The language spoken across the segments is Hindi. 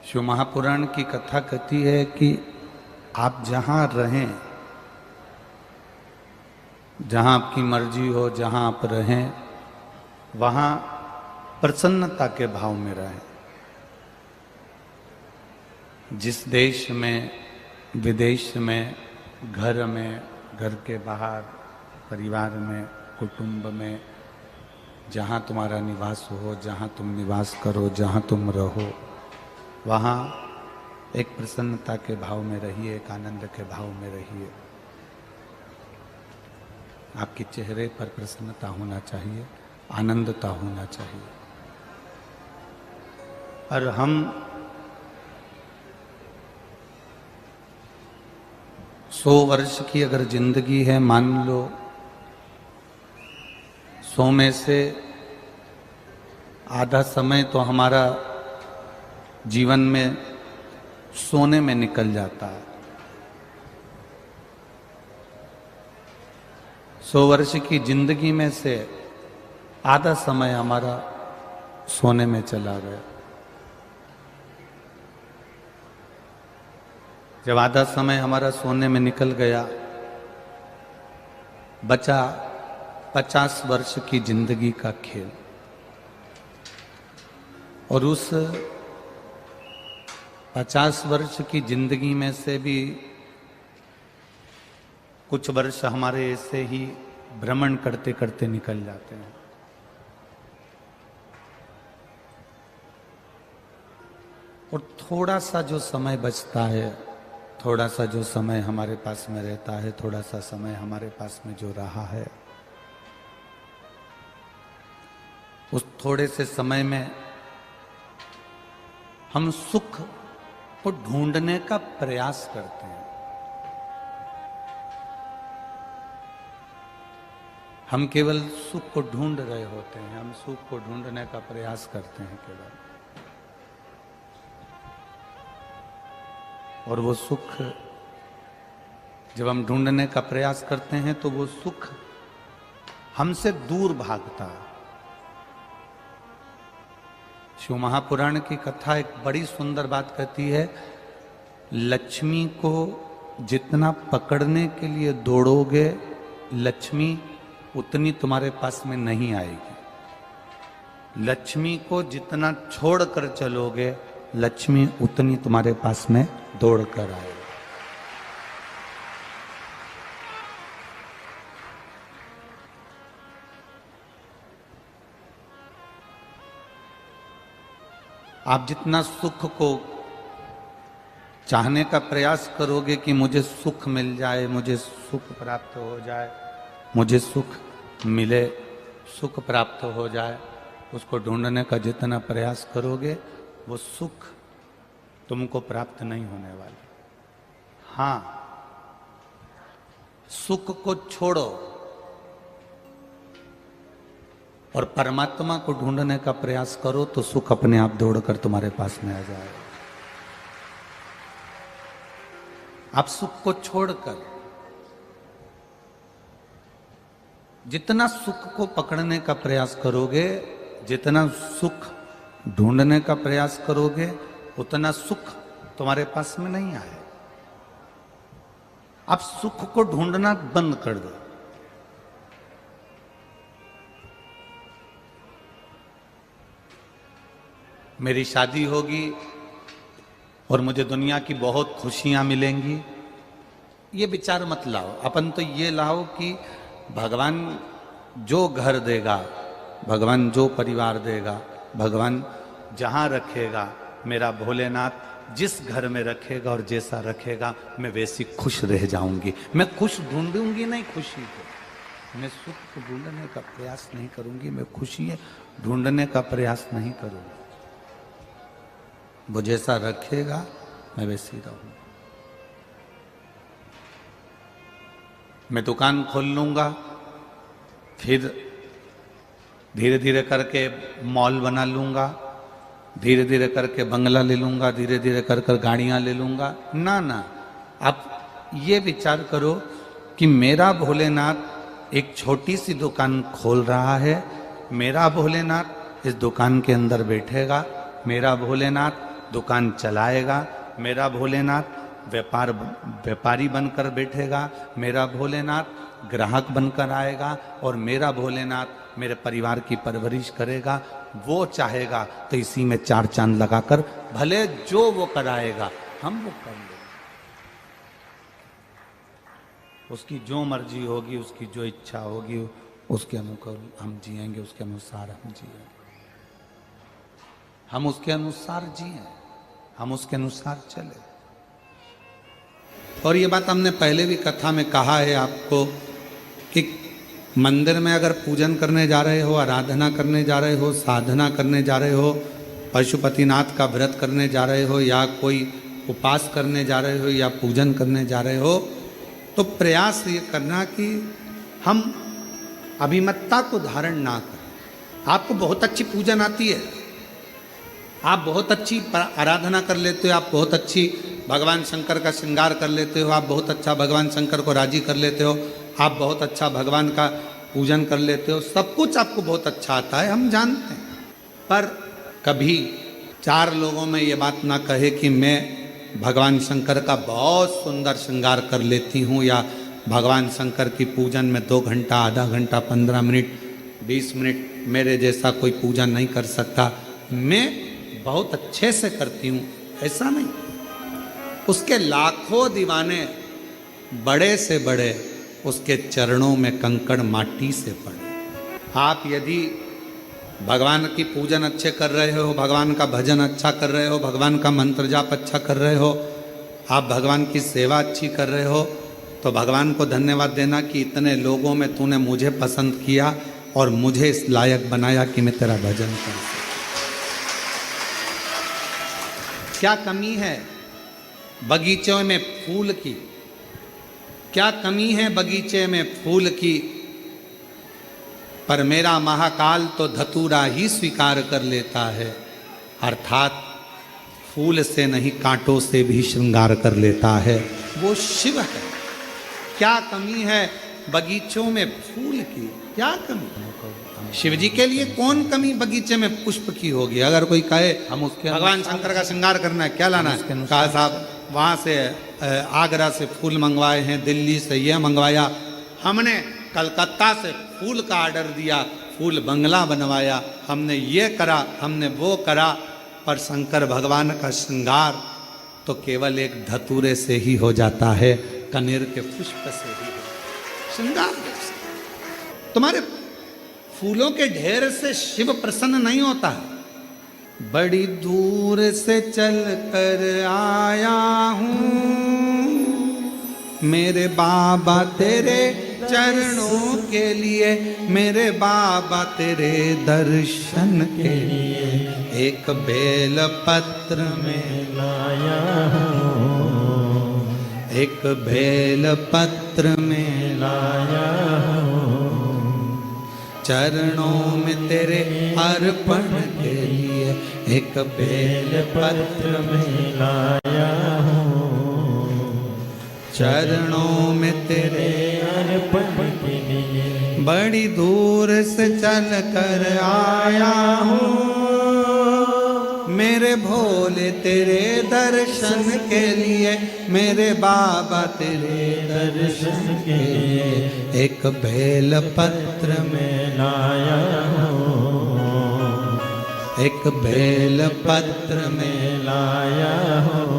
शिव महापुराण की कथा कहती है कि आप जहाँ रहें, जहाँ आपकी मर्जी हो, जहाँ आप रहें, वहाँ प्रसन्नता के भाव में रहें। जिस देश में, विदेश में, घर में, घर के बाहर, परिवार में, कुटुंब में, जहाँ तुम्हारा निवास हो, जहाँ तुम निवास करो, जहाँ तुम रहो, वहाँ एक प्रसन्नता के भाव में रहिए, एक आनंद के भाव में रहिए। आपके चेहरे पर प्रसन्नता होना चाहिए, आनंदता होना चाहिए। और हम 100 वर्ष की अगर जिंदगी है, मान लो 100 में से आधा समय तो हमारा जीवन में सोने में निकल जाता है। 100 वर्ष की जिंदगी में से आधा समय हमारा सोने में चला गया। जब आधा समय हमारा सोने में निकल गया, बचा 50 वर्ष की जिंदगी का खेल। और उस 50 वर्ष की जिंदगी में से भी कुछ वर्ष हमारे ऐसे ही भ्रमण करते करते निकल जाते हैं। और थोड़ा सा जो समय बचता है, थोड़ा सा जो समय हमारे पास में रहता है, थोड़ा सा समय हमारे पास में जो रहा है, उस थोड़े से समय में हम सुख को ढूंढने का प्रयास करते हैं। हम केवल सुख को ढूंढ रहे होते हैं, हम सुख को ढूंढने का प्रयास करते हैं केवल। और वो सुख जब हम ढूंढने का प्रयास करते हैं तो वो सुख हमसे दूर भागता है। शिव महापुराण की कथा एक बड़ी सुंदर बात कहती है, लक्ष्मी को जितना पकड़ने के लिए दौड़ोगे, लक्ष्मी उतनी तुम्हारे पास में नहीं आएगी। लक्ष्मी को जितना छोड़ कर चलोगे, लक्ष्मी उतनी तुम्हारे पास में दौड़ कर आएगी। आप जितना सुख को चाहने का प्रयास करोगे कि मुझे सुख मिल जाए, मुझे सुख प्राप्त हो जाए, मुझे सुख मिले, सुख प्राप्त हो जाए, उसको ढूंढने का जितना प्रयास करोगे, वो सुख तुमको प्राप्त नहीं होने वाला। हाँ, सुख को छोड़ो और परमात्मा को ढूंढने का प्रयास करो तो सुख अपने आप दौड़कर तुम्हारे पास में आ जाएगा। आप सुख को छोड़कर जितना सुख को पकड़ने का प्रयास करोगे, जितना सुख ढूंढने का प्रयास करोगे, उतना सुख तुम्हारे पास में नहीं आए। आप सुख को ढूंढना बंद कर दो। मेरी शादी होगी और मुझे दुनिया की बहुत खुशियां मिलेंगी, ये विचार मत लाओ। अपन तो ये लाओ कि भगवान जो घर देगा, भगवान जो परिवार देगा, भगवान जहां रखेगा, मेरा भोलेनाथ जिस घर में रखेगा और जैसा रखेगा, मैं वैसी खुश रह जाऊंगी। मैं खुश ढूंढूंगी नहीं खुशी को, मैं सुख को ढूंढने का प्रयास नहीं करूंगी, मैं खुशी ढूंढने का प्रयास नहीं करूंगी। वो जैसा रखेगा मैं वैसी रहूंगा। मैं दुकान खोल लूंगा, फिर धीरे धीरे करके मॉल बना लूंगा, धीरे धीरे करके बंगला ले लूंगा, धीरे धीरे कर कर गाड़ियां ले लूंगा। ना ना, आप ये विचार करो कि मेरा भोलेनाथ एक छोटी सी दुकान खोल रहा है, मेरा भोलेनाथ इस दुकान के अंदर बैठेगा, मेरा भोलेनाथ दुकान चलाएगा, मेरा भोलेनाथ व्यापारी बनकर बैठेगा, मेरा भोलेनाथ ग्राहक बनकर आएगा और मेरा भोलेनाथ मेरे परिवार की परवरिश करेगा। वो चाहेगा तो इसी में 4 चांद लगाकर भले जो वो कराएगा हम वो कर लेंगे। उसकी जो मर्जी होगी, उसकी जो इच्छा होगी, उसके अनुकूल हम जिएंगे, उसके अनुसार हम जिएंगे, हम उसके अनुसार जिए, हम उसके अनुसार चले। और ये बात हमने पहले भी कथा में कहा है आपको कि मंदिर में अगर पूजन करने जा रहे हो, आराधना करने जा रहे हो, साधना करने जा रहे हो, पशुपतिनाथ का व्रत करने जा रहे हो, या कोई उपास करने जा रहे हो, या पूजन करने जा रहे हो, तो प्रयास ये करना कि हम अभिमत्ता को धारण ना करें। आपको बहुत अच्छी पूजन आती है, आप बहुत अच्छी आराधना कर लेते हो, आप बहुत अच्छी भगवान शंकर का श्रृंगार कर लेते हो, आप बहुत अच्छा भगवान शंकर को राजी कर लेते हो, आप बहुत अच्छा भगवान का पूजन कर लेते हो, सब कुछ आपको बहुत अच्छा आता है, हम जानते हैं। पर कभी 4 लोगों में ये बात ना कहे कि मैं भगवान शंकर का बहुत सुंदर श्रृंगार कर लेती हूँ, या भगवान शंकर की पूजन में 2 घंटा, आधा घंटा, 15 मिनट, 20 मिनट मेरे जैसा कोई पूजन नहीं कर सकता, मैं बहुत अच्छे से करती हूँ, ऐसा नहीं। उसके लाखों दीवाने बड़े से बड़े उसके चरणों में कंकड़ माटी से पड़े। आप यदि भगवान की पूजन अच्छे कर रहे हो, भगवान का भजन अच्छा कर रहे हो, भगवान का मंत्र जाप अच्छा कर रहे हो, आप भगवान की सेवा अच्छी कर रहे हो, तो भगवान को धन्यवाद देना कि इतने लोगों में तूने मुझे पसंद किया और मुझे इस लायक बनाया कि मैं तेरा भजन कर सकूं। क्या कमी है बगीचों में फूल की, क्या कमी है बगीचे में फूल की, पर मेरा महाकाल तो धतूरा ही स्वीकार कर लेता है, अर्थात फूल से नहीं कांटों से भी श्रृंगार कर लेता है, वो शिव है। क्या कमी है बगीचों में फूल की, क्या कमी? शिव जी के लिए कौन कमी बगीचे में पुष्प की होगी? अगर कोई कहे हम उसके भगवान शंकर का श्रृंगार करना है, क्या लाना है? कहा साहब वहाँ से आगरा से फूल मंगवाए हैं, दिल्ली से यह मंगवाया, हमने कलकत्ता से फूल का ऑर्डर दिया, फूल बंगला बनवाया, हमने ये करा, हमने वो करा, पर शंकर भगवान का श्रृंगार तो केवल एक धतूरे से ही हो जाता है, कनेर के पुष्प से ही श्रृंगार। तुम्हारे फूलों के ढेर से शिव प्रसन्न नहीं होता है। बड़ी दूर से चल कर आया हूँ मेरे बाबा तेरे चरणों के लिए, मेरे बाबा तेरे दर्शन के लिए, एक बेल पत्र में लाया हूँ, एक बेल पत्र में लाया हूँ, चरणों में तेरे अर्पण के लिए, एक बेल पत्र में लाया हूँ, चरणों में तेरे अर्पण के लिए, बड़ी दूर से चल कर आया हूँ मेरे भोले तेरे दर्शन के लिए, मेरे बाबा तेरे दर्शन के लिए, एक बेल पत्र में लाया हूँ, एक बेल पत्र में लाया हूँ,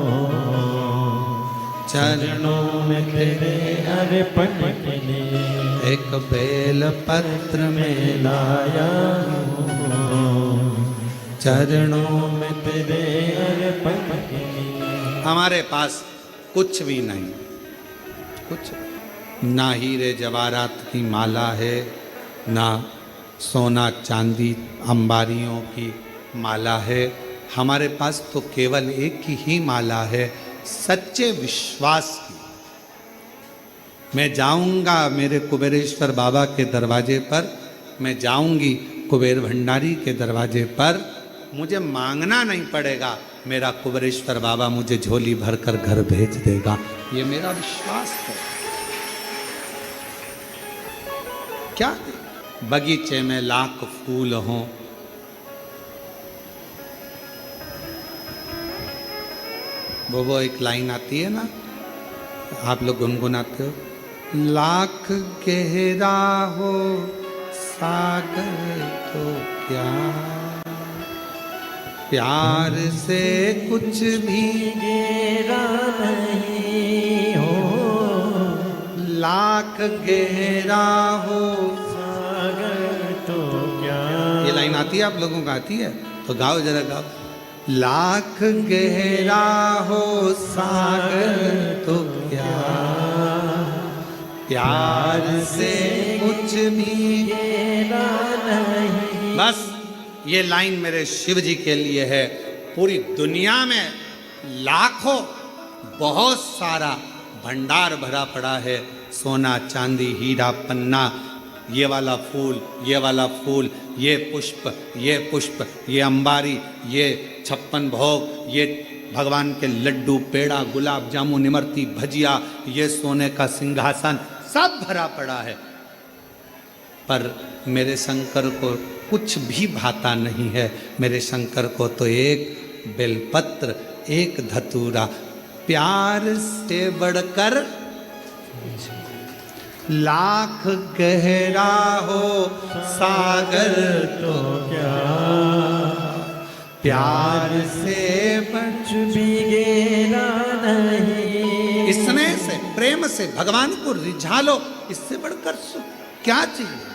चरणों में तेरे अर्पण के लिए, एक बेल पत्र में लाया हूँ, चरणों में तेरे अर्पण के लिए। हमारे पास कुछ भी नहीं, कुछ ना हीरे जवाहरात की माला है, ना सोना चांदी अंबारियों की माला है, हमारे पास तो केवल एक ही माला है, सच्चे विश्वास की। मैं जाऊंगा मेरे कुबेरेश्वर बाबा के दरवाजे पर, मैं जाऊंगी कुबेर भंडारी के दरवाजे पर, मुझे मांगना नहीं पड़ेगा, मेरा कुबेरेश्वर बाबा मुझे झोली भरकर घर भेज देगा, ये मेरा विश्वास है। क्या बगीचे में लाख फूल हों, वो एक लाइन आती है ना, आप लोग गुनगुनाते हो, लाख गहरा हो सागर तो क्या, प्यार से कुछ भी गहरा नहीं हो, लाख गहरा हो सागर तो क्या। ये लाइन आती है, आप लोगों को आती है तो गाओ, जरा गाओ। लाख गहरा हो सागर तो क्या, प्यार से कुछ भी गहरा नहीं। बस ये लाइन मेरे शिव जी के लिए है। पूरी दुनिया में लाखों, बहुत सारा भंडार भरा पड़ा है, सोना चांदी हीरा पन्ना, ये वाला फूल, ये वाला फूल, ये पुष्प, ये पुष्प, ये अंबारी, ये 56 भोग, ये भगवान के लड्डू, पेड़ा, गुलाब जामुन, इमरती, भजिया, ये सोने का सिंहासन, सब भरा पड़ा है। पर मेरे शंकर को कुछ भी भाता नहीं है। मेरे शंकर को तो एक बेलपत्र, एक धतूरा, प्यार से बढ़कर लाख गहरा हो सागर तो क्या, प्यार से कुछ भी गहरा नहीं। स्नेह से, प्रेम से भगवान को रिझा लो, इससे बढ़कर क्या चाहिए।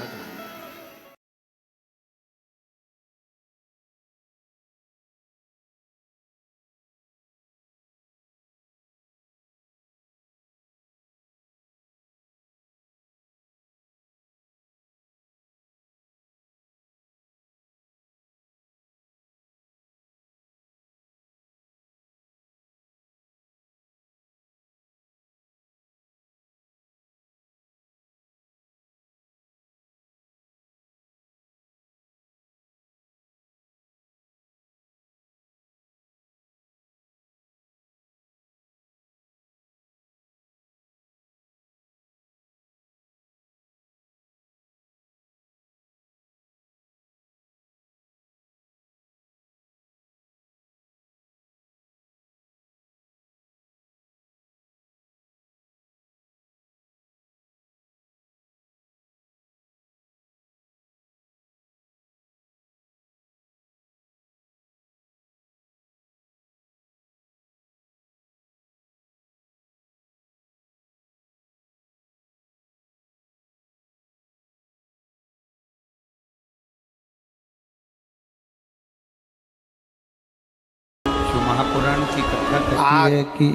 महापुराण की कथा कहती है कि